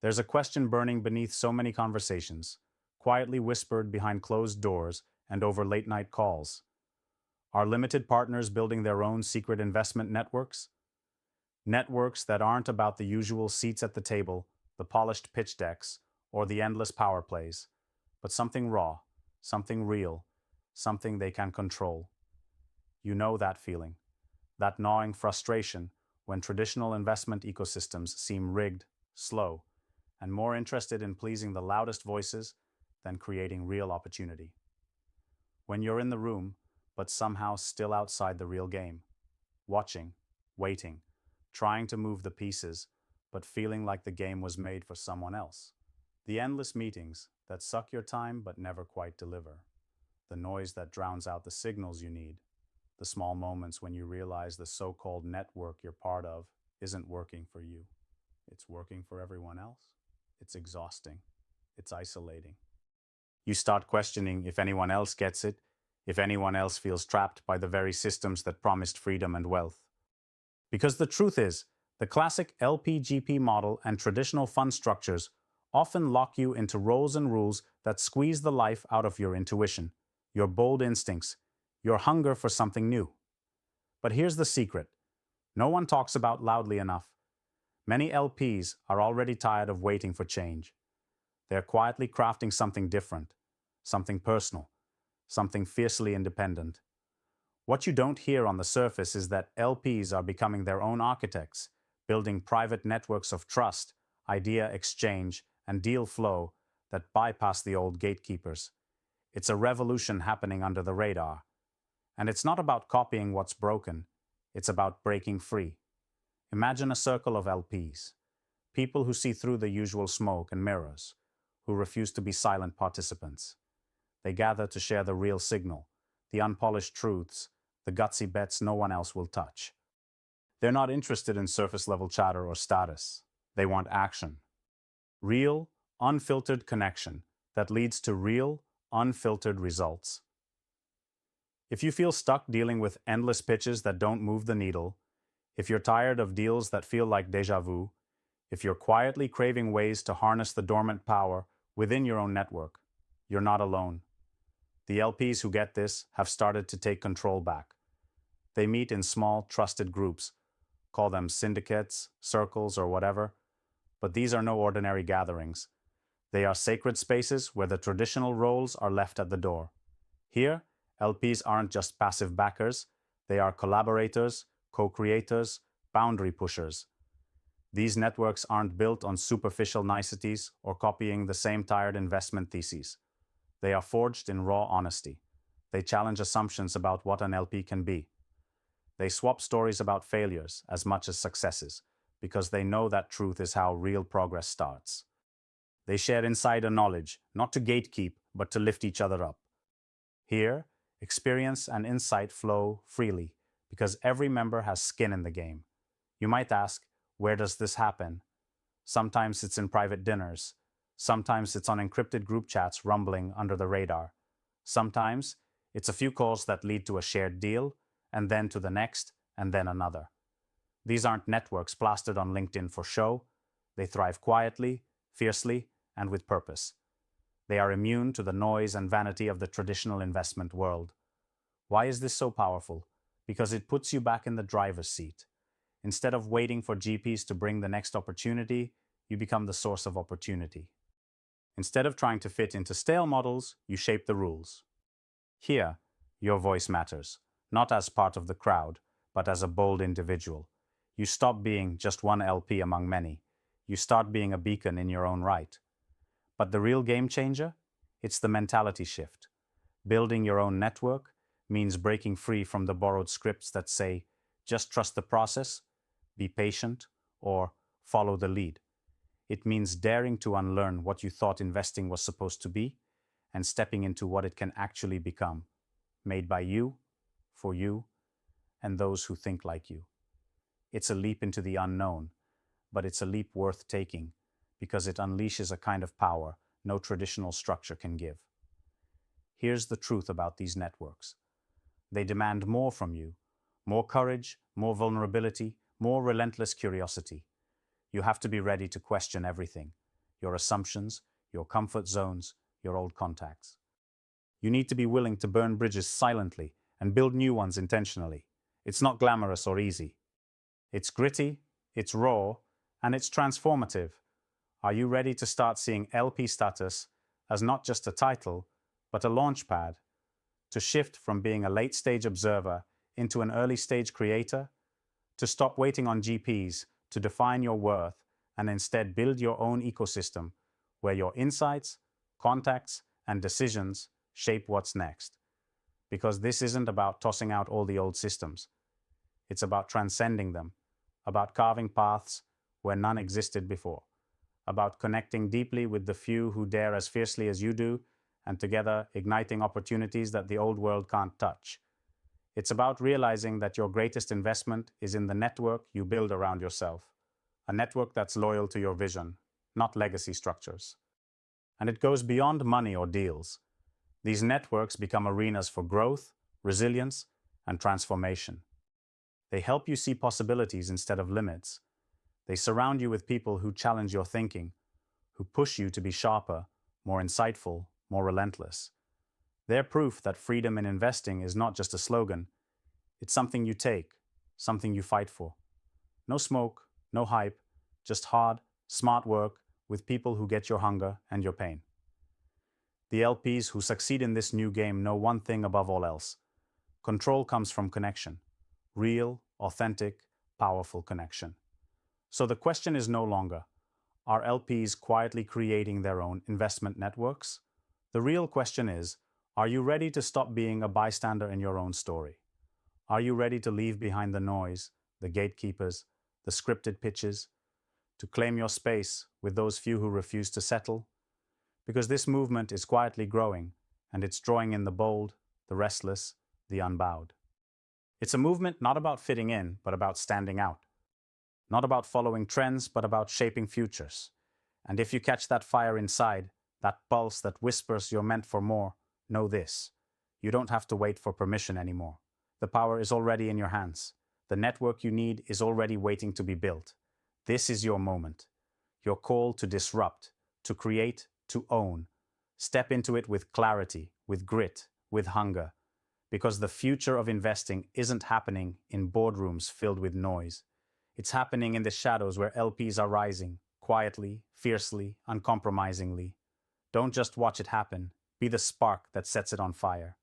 There's a question burning beneath so many conversations, quietly whispered behind closed doors and over late-night calls. Are limited partners building their own secret investment networks? Networks that aren't about the usual seats at the table, the polished pitch decks, or the endless power plays, but something raw, something real, something they can control. You know that feeling, that gnawing frustration when traditional investment ecosystems seem rigged, slow, and more interested in pleasing the loudest voices than creating real opportunity. When you're in the room, but somehow still outside the real game, watching, waiting, trying to move the pieces, but feeling like the game was made for someone else. The endless meetings that suck your time but never quite deliver. The noise that drowns out the signals you need. The small moments when you realize the so-called network you're part of isn't working for you. It's working for everyone else. It's exhausting. It's isolating. You start questioning if anyone else gets it, if anyone else feels trapped by the very systems that promised freedom and wealth. Because the truth is, the classic LPGP model and traditional fund structures often lock you into roles and rules that squeeze the life out of your intuition, your bold instincts, your hunger for something new. But here's the secret. No one talks about loudly enough. Many LPs are already tired of waiting for change. They're quietly crafting something different, something personal, something fiercely independent. What you don't hear on the surface is that LPs are becoming their own architects, building private networks of trust, idea exchange, and deal flow that bypass the old gatekeepers. It's a revolution happening under the radar. And it's not about copying what's broken, it's about breaking free. Imagine a circle of LPs, people who see through the usual smoke and mirrors, who refuse to be silent participants. They gather to share the real signal, the unpolished truths, the gutsy bets no one else will touch. They're not interested in surface-level chatter or status. They want action. Real, unfiltered connection that leads to real, unfiltered results. If you feel stuck dealing with endless pitches that don't move the needle, if you're tired of deals that feel like déjà vu, if you're quietly craving ways to harness the dormant power within your own network, you're not alone. The LPs who get this have started to take control back. They meet in small, trusted groups, call them syndicates, circles, or whatever, but these are no ordinary gatherings. They are sacred spaces where the traditional roles are left at the door. Here, LPs aren't just passive backers, they are collaborators, co-creators, boundary pushers. These networks aren't built on superficial niceties or copying the same tired investment theses. They are forged in raw honesty. They challenge assumptions about what an LP can be. They swap stories about failures as much as successes, because they know that truth is how real progress starts. They share insider knowledge, not to gatekeep, but to lift each other up. Here, experience and insight flow freely, because every member has skin in the game. You might ask, where does this happen? Sometimes it's in private dinners. Sometimes it's on encrypted group chats rumbling under the radar. Sometimes it's a few calls that lead to a shared deal, and then to the next, and then another. These aren't networks plastered on LinkedIn for show. They thrive quietly, fiercely, and with purpose. They are immune to the noise and vanity of the traditional investment world. Why is this so powerful? Because it puts you back in the driver's seat. Instead of waiting for GPs to bring the next opportunity, you become the source of opportunity. Instead of trying to fit into stale models, you shape the rules. Here, your voice matters, not as part of the crowd, but as a bold individual. You stop being just one LP among many. You start being a beacon in your own right. But the real game changer? It's the mentality shift. Building your own network means breaking free from the borrowed scripts that say, just trust the process, be patient, or follow the lead. It means daring to unlearn what you thought investing was supposed to be and stepping into what it can actually become, made by you, for you, and those who think like you. It's a leap into the unknown, but it's a leap worth taking because it unleashes a kind of power no traditional structure can give. Here's the truth about these networks. They demand more from you, more courage, more vulnerability, more relentless curiosity. You have to be ready to question everything. your assumptions, your comfort zones, your old contacts. You need to be willing to burn bridges silently and build new ones intentionally. It's not glamorous or easy. It's gritty, it's raw, and it's transformative. Are you ready to start seeing LP status as not just a title, but a launchpad? To shift from being a late stage observer into an early stage creator? To stop waiting on GPs to define your worth and instead build your own ecosystem where your insights, contacts, and decisions shape what's next? Because this isn't about tossing out all the old systems. It's about transcending them, about carving paths where none existed before, about connecting deeply with the few who dare as fiercely as you do, and together igniting opportunities that the old world can't touch. It's about realizing that your greatest investment is in the network you build around yourself, a network that's loyal to your vision, not legacy structures. And it goes beyond money or deals. These networks become arenas for growth, resilience, and transformation. They help you see possibilities instead of limits. They surround you with people who challenge your thinking, who push you to be sharper, more insightful, more relentless. They're proof that freedom in investing is not just a slogan. It's something you take, something you fight for. No smoke, no hype, just hard, smart work with people who get your hunger and your pain. The LPs who succeed in this new game know one thing above all else. Control comes from connection. Real, authentic, powerful connection. So the question is no longer, are LPs quietly creating their own investment networks? The real question is, are you ready to stop being a bystander in your own story? Are you ready to leave behind the noise, the gatekeepers, the scripted pitches, to claim your space with those few who refuse to settle? Because this movement is quietly growing, and it's drawing in the bold, the restless, the unbowed. It's a movement not about fitting in, but about standing out. Not about following trends, but about shaping futures. And if you catch that fire inside, that pulse that whispers you're meant for more, know this: you don't have to wait for permission anymore. The power is already in your hands. The network you need is already waiting to be built. This is your moment. Your call to disrupt, to create, to own. Step into it with clarity, with grit, with hunger. Because the future of investing isn't happening in boardrooms filled with noise. It's happening in the shadows where LPs are rising, quietly, fiercely, uncompromisingly. Don't just watch it happen. Be the spark that sets it on fire.